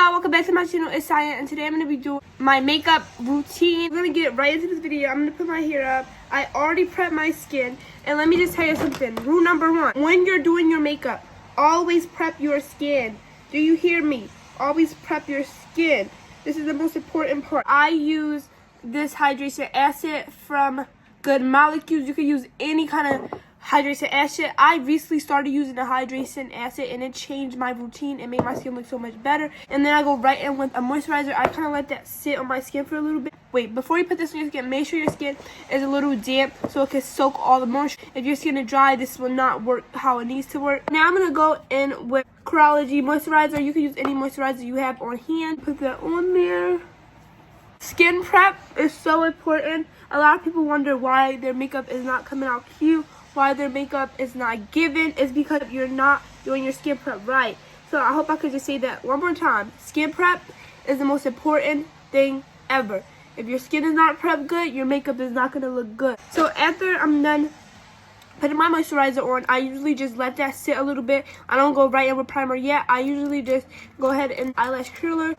y'all, welcome back to my channel. It's Saya, and today I'm going to be doing my makeup routine. I'm going to get right into this video. I'm going to put my hair up. I already prepped my skin, and let me just tell you something. Rule number one, when you're doing your makeup, always prep your skin. Do you hear me? Always prep your skin. This is the most important part. I use this hydration acid from Good Molecules. You can use any kind of hydration acid. I recently started using the hydration acid and it changed my routine and made my skin look so much better. And then I go right in with a moisturizer. I kind of let that sit on my skin for a little bit. Wait, before you put this on your skin, make sure your skin is a little damp so it can soak all the moisture. If your skin is dry, this will not work how it needs to work. Now I'm going to go in with Curology moisturizer. You can use any moisturizer you have on hand. Put that on there. Skin prep is so important. A lot of people wonder why their makeup is not coming out cute, why their makeup is not given. It's because you're not doing your skin prep right. So I hope I could just say that one more time. Skin prep is the most important thing ever. If your skin is not prepped good, your makeup is not going to look good. So after I'm done putting my moisturizer on, I usually just let that sit a little bit. I don't go right in with primer yet. I usually just go ahead and eyelash curler.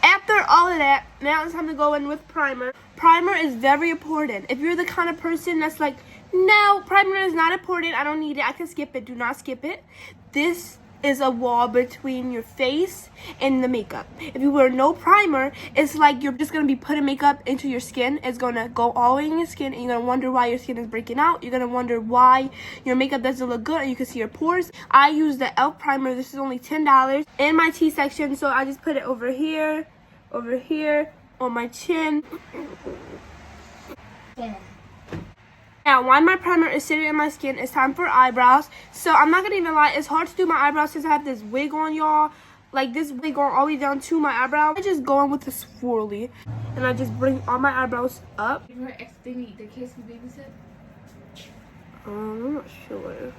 After all of that, now it's time to go in with primer. Primer is very important. If you're the kind of person that's like, no, primer is not important, I don't need it, I can skip it, do not skip it. This is a wall between your face and the makeup. If you wear no primer, it's like you're just going to be putting makeup into your skin. It's going to go all the way in your skin, and you're going to wonder why your skin is breaking out. You're going to wonder why your makeup doesn't look good, and you can see your pores. I use the e.l.f. primer. This is only $10 in my T section, so I just put it over here, on my chin. Yeah. Now, while my primer is sitting in my skin, it's time for eyebrows. So, I'm not going to even lie. It's hard to do my eyebrows since I have this wig on, y'all. Like, this wig going all the way down to my eyebrow. I just go in with the swirly. And I just bring all my eyebrows up. Did her ex thingy the case we babysit? I'm not sure.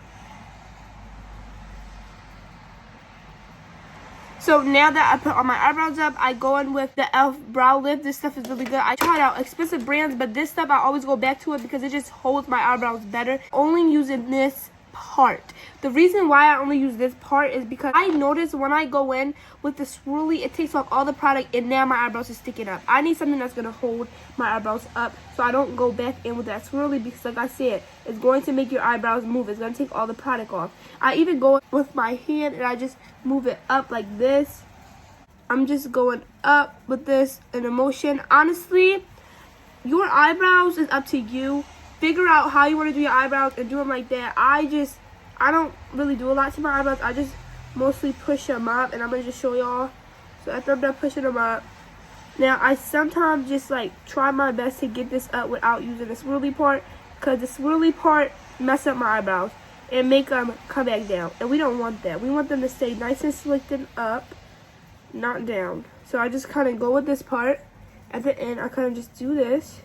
So now that I put all my eyebrows up, I go in with the e.l.f. brow lift. This stuff is really good. I tried out expensive brands, but this stuff I always go back to it because it just holds my eyebrows better. Only using this part. The reason why I only use this part is because I notice when I go in with the swirly, it takes off all the product and now my eyebrows are sticking up. I need something that's going to hold my eyebrows up so I don't go back in with that swirly because like I said, it's going to make your eyebrows move. It's going to take all the product off. I even go with my hand and I just move it up like this. I'm just going up with this in a motion. Honestly, your eyebrows is up to you. Figure out how you want to do your eyebrows and do them like that. I don't really do a lot to my eyebrows. I just mostly push them up, and I'm going to just show y'all. So after I'm done pushing them up, now I sometimes just like try my best to get this up without using the swirly part, because the swirly part mess up my eyebrows and make them come back down, and we don't want that. We want them to stay nice and slicked and up, not down. So I just kind of go with this part. At the end, I kind of just do this.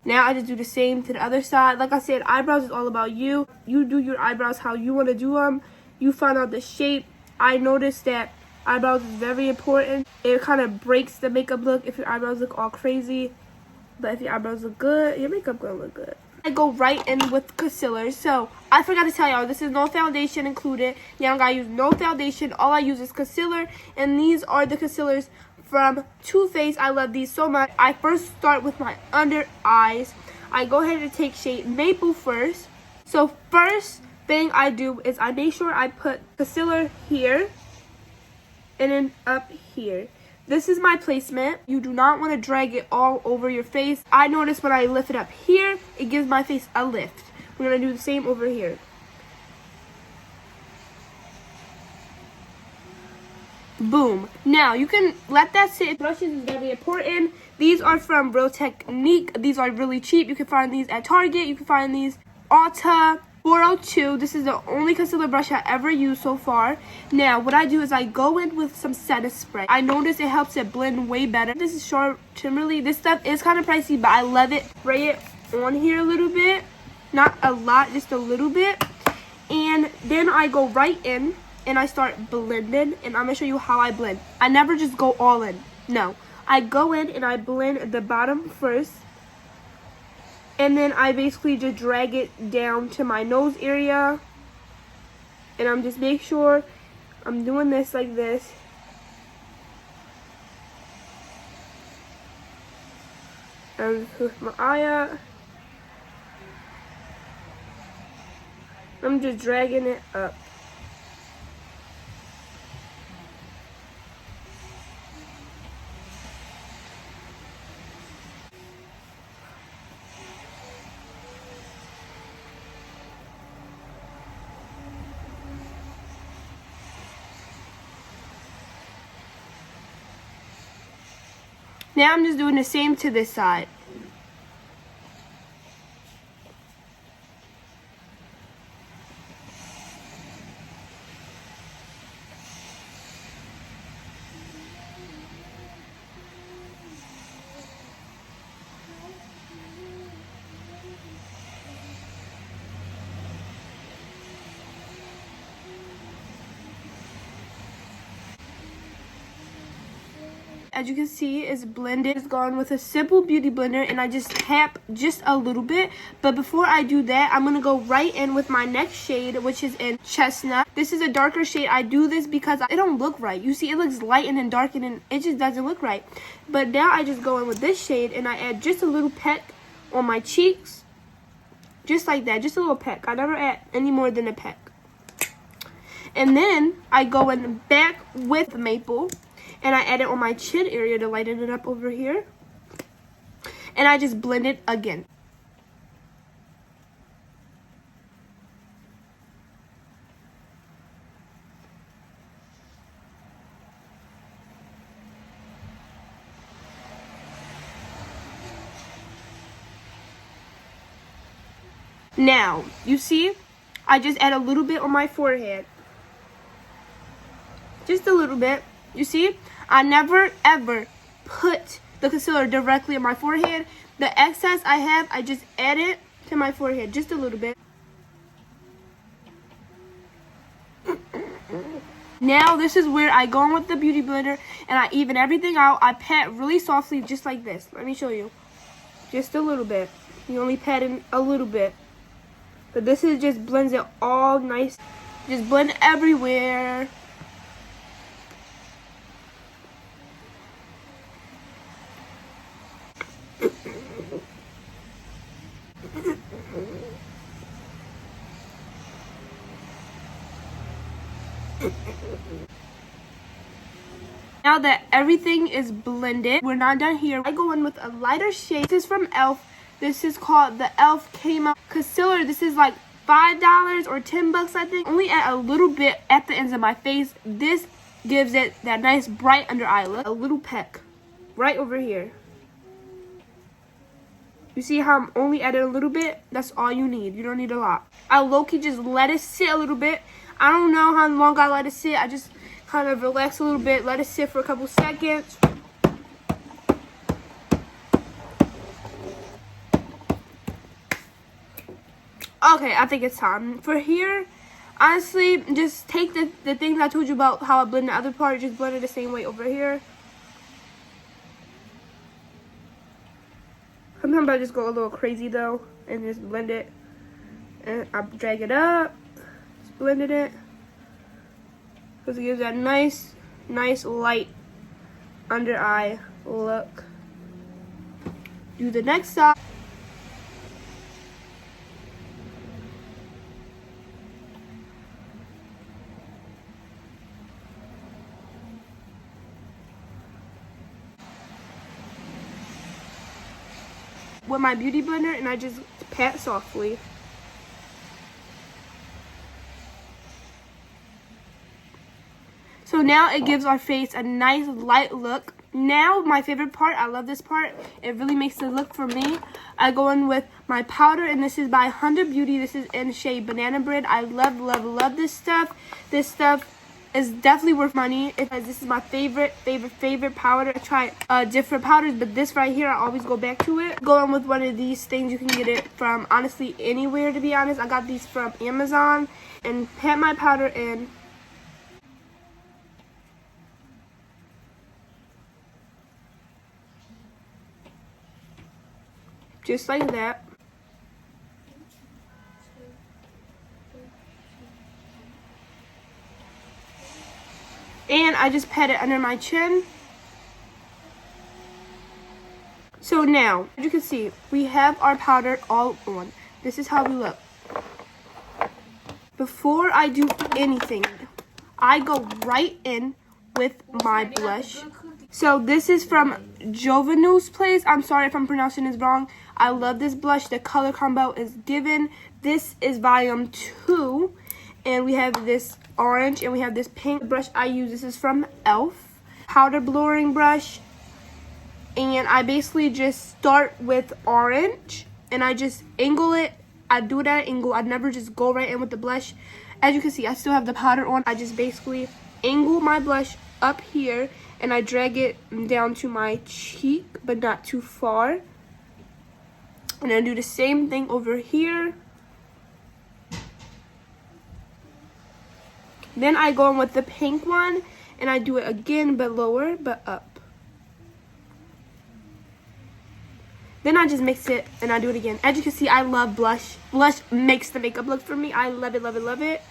Now I just do the same to the other side. Like I said, eyebrows is all about you. You do your eyebrows how you want to do them. You find out the shape. I noticed that eyebrows is very important. It kind of breaks the makeup look if your eyebrows look all crazy. But if your eyebrows look good, your makeup gonna look good. I go right in with concealer. So I forgot to tell y'all, this is no foundation included. You don't gotta use no foundation. All I use is concealer. And these are the concealers from Too Faced. I love these so much. I first start with my under eyes. I go ahead and take shade Maple first. So first thing I do is I make sure I put concealer here and then up here. This is my placement. You do not want to drag it all over your face. I notice when I lift it up here, it gives my face a lift. We're going to do the same over here. Boom. Now, you can let that sit. Brushes is very important. These are from Real Technique. These are really cheap. You can find these at Target. You can find these Ulta 402. This is the only concealer brush I ever used so far. Now, what I do is I go in with some setting spray. I notice it helps it blend way better. This is Short Timberly. This stuff is kind of pricey, but I love it. Spray it on here a little bit. Not a lot, just a little bit. And then I go right in and I start blending, and I'm gonna show you how I blend. I never just go all in. No, I go in and I blend the bottom first, And then I basically just drag it down to my nose area. And I'm just make sure I'm doing this like this. And with my eye up. I'm just dragging it up. Now I'm just doing the same to this side. As you can see, it's blended. It's gone with a simple beauty blender, and I just tap just a little bit. But before I do that, I'm gonna go right in with my next shade, which is in Chestnut. This is a darker shade. I do this because it don't look right. You see, it looks light and then dark, and then it just doesn't look right. But now I just go in with this shade, and I add just a little peck on my cheeks, just like that, just a little peck. I never add any more than a peck. And then I go in back with maple. And I add it on my chin area to lighten it up over here. And I just blend it again. Now, you see, I just add a little bit on my forehead. Just a little bit. You see, I never ever put the concealer directly on my forehead. The excess I have, I just add it to my forehead, just a little bit. Now this is where I go in with the beauty blender and I even everything out. I pat really softly, just like this. Let me show you. Just a little bit. You only pat in a little bit. But this is just blends it all nice. Just blend everywhere. Now that everything is blended, we're not done here. I go in with a lighter shade. This is from e.l.f. This is called the e.l.f. Came Out Concealer. This is like $5 or $10, I think. Only add a little bit at the ends of my face. This gives it that nice bright under eye look. A little peck right over here. You see how I'm only adding a little bit? That's all you need. You don't need a lot. I low-key just let it sit a little bit. I don't know how long I let it sit. I just kind of relax a little bit, let it sit for a couple seconds. Okay, I think it's time. For here, honestly, just take the things I told you about how I blend the other part, just blend it the same way over here. Sometimes I just go a little crazy though, and just blend it. And I drag it up, just blended it. Because it gives that nice light under eye look. Do the next side. With my beauty blender, and I just pat softly. So now it gives our face a nice light look. Now my favorite part, I love this part. It really makes it look for me. I go in with my powder, and this is by Hunter Beauty. This is in shade Banana Bread. I love this stuff. This stuff is definitely worth money because this is my favorite powder. I try different powders, but this right here, I always go back to it. Go in with one of these things. You can get it from honestly anywhere, to be honest. I got these from Amazon, and pat my powder in. Just like that. And I just pat it under my chin. So now, as you can see, we have our powder all on. This is how we look. Before I do anything, I go right in with my blush. So this is from Jovenu's place. I'm sorry if I'm pronouncing this wrong. I love this blush. The color combo is given. This is volume 2. And we have this orange and we have this pink brush I use. This is from e.l.f. Powder blurring brush. And I basically just start with orange. And I just angle it. I do it at an angle. I never just go right in with the blush. As you can see, I still have the powder on. I just basically angle my blush up here. And I drag it down to my cheek, but not too far. And I do the same thing over here. Then I go in with the pink one, and I do it again, but lower, but up. Then I just mix it, and I do it again. As you can see, I love blush. Blush makes the makeup look for me. I love it, love it, love it.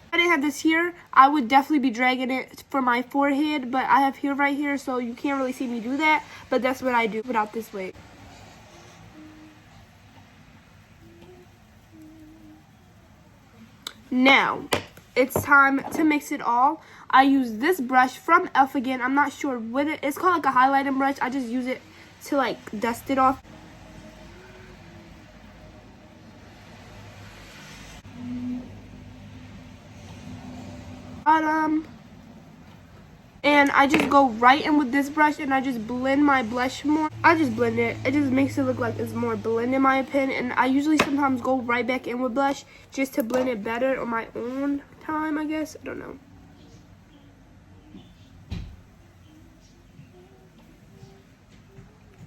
If I didn't have this here, I would definitely be dragging it for my forehead, but I have here right here, so you can't really see me do that, but that's what I do without this wig. Now, it's time to mix it all. I use this brush from e.l.f. again. I'm not sure what it is. It's called like a highlighting brush. I just use it to like dust it off. And I just go right in with this brush and I just blend my blush more. I just blend it. It just makes it look like it's more blend in my opinion. And I usually sometimes go right back in with blush just to blend it better on my own time, I guess. I don't know.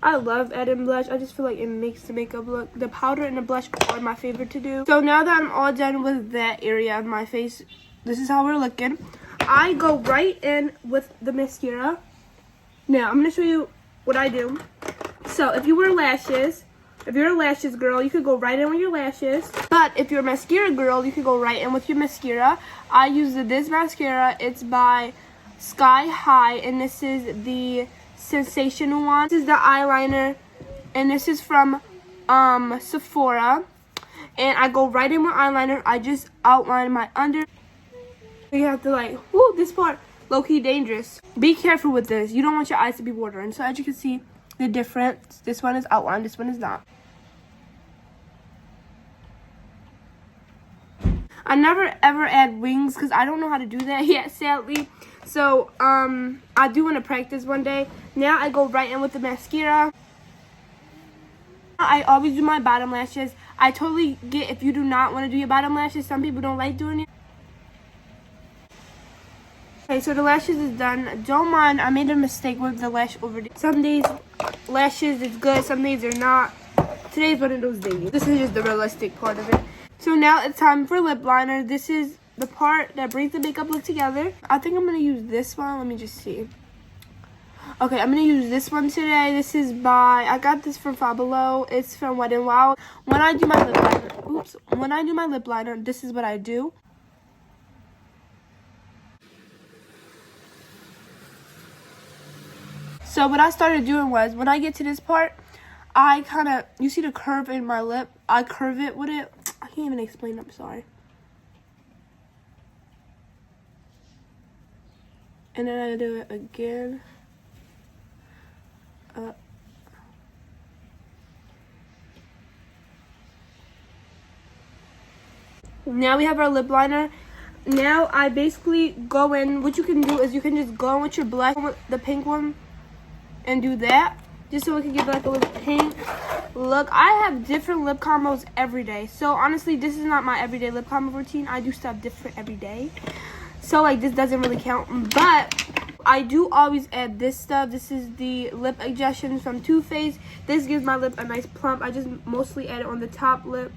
I love adding blush. I just feel like it makes the makeup look. The powder and the blush are my favorite to do. So now that I'm all done with that area of my face, this is how we're looking. I go right in with the mascara. Now, I'm going to show you what I do. So, if you wear lashes, if you're a lashes girl, you could go right in with your lashes. But if you're a mascara girl, you could go right in with your mascara. I use this mascara. It's by Sky High, and this is the sensational one. This is the eyeliner, and this is from Sephora. And I go right in with eyeliner. I just outline my under. You have to like, whoo, this part, low-key dangerous. Be careful with this. You don't want your eyes to be watering. So as you can see, the difference. This one is outlined, this one is not. I never ever add wings because I don't know how to do that yet, sadly. So, I do want to practice one day. Now I go right in with the mascara. I always do my bottom lashes. I totally get if you do not want to do your bottom lashes. Some people don't like doing it. Okay, so the lashes is done. Don't mind, I made a mistake with the lash over. Some days lashes is good, some days they're not. Today's one of those days. This is just the realistic part of it. So now it's time for lip liner. This is the part that brings the makeup look together. I think I'm going to use this one. Let me just see. Okay, I'm going to use this one today. This is by, I got this from Five Below. It's from Wet n Wild. When I do my lip liner, this is what I do. So what I started doing was, when I get to this part, I kind of, you see the curve in my lip? I curve it with it. I can't even explain, I'm sorry. And then I do it again. Now we have our lip liner. Now I basically go in, what you can do is you can just go in with your blush, with the pink one, and do that just so it can give like a little pink look. I have different lip combos every day, so honestly this is not my everyday lip combo routine. I do stuff different every day, so like this doesn't really count, but I do always add this stuff. This is the lip extensions from Too Faced. This gives my lip a nice plump. I just mostly add it on the top lip.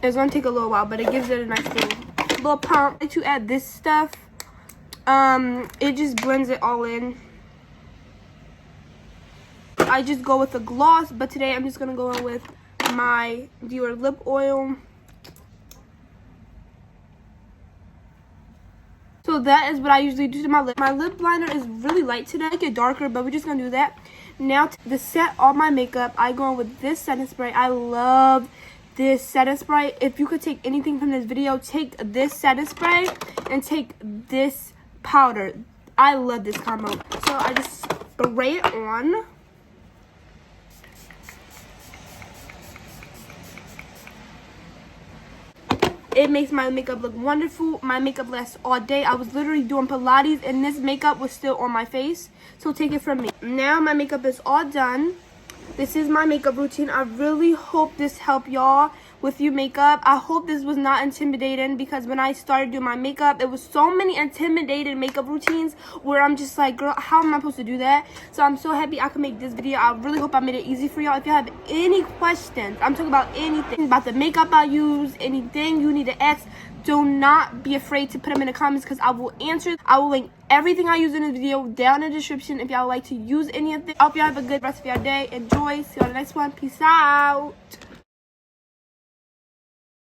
It's gonna take a little while, but it gives it a nice little pump. I like to add this stuff. It just blends it all in. I just go with the gloss, but today I'm just gonna go in with my Dior lip oil. So that is what I usually do to my lip. My lip liner is really light today. Make it darker, but we're just gonna do that. Now to set all my makeup, I go in with this setting spray. I love this setting spray. If you could take anything from this video, take this setting spray and take this powder. I love this combo. So I just spray it on. It makes my makeup look wonderful. My makeup lasts all day. I was literally doing Pilates and this makeup was still on my face. So take it from me. Now my makeup is all done. This is my makeup routine. I really hope this helped y'all with your makeup. I hope this was not intimidating, because when I started doing my makeup, there was so many intimidating makeup routines where I'm just like, girl, how am I supposed to do that? So I'm so happy I could make this video. I really hope I made it easy for y'all. If you have any questions, I'm talking about anything about the makeup I use, anything you need to ask, do not be afraid to put them in the comments, because I will answer. I will link everything I use in this video down in the description if y'all like to use any of it. I hope y'all have a good rest of your day. Enjoy. See you on the next one. Peace out.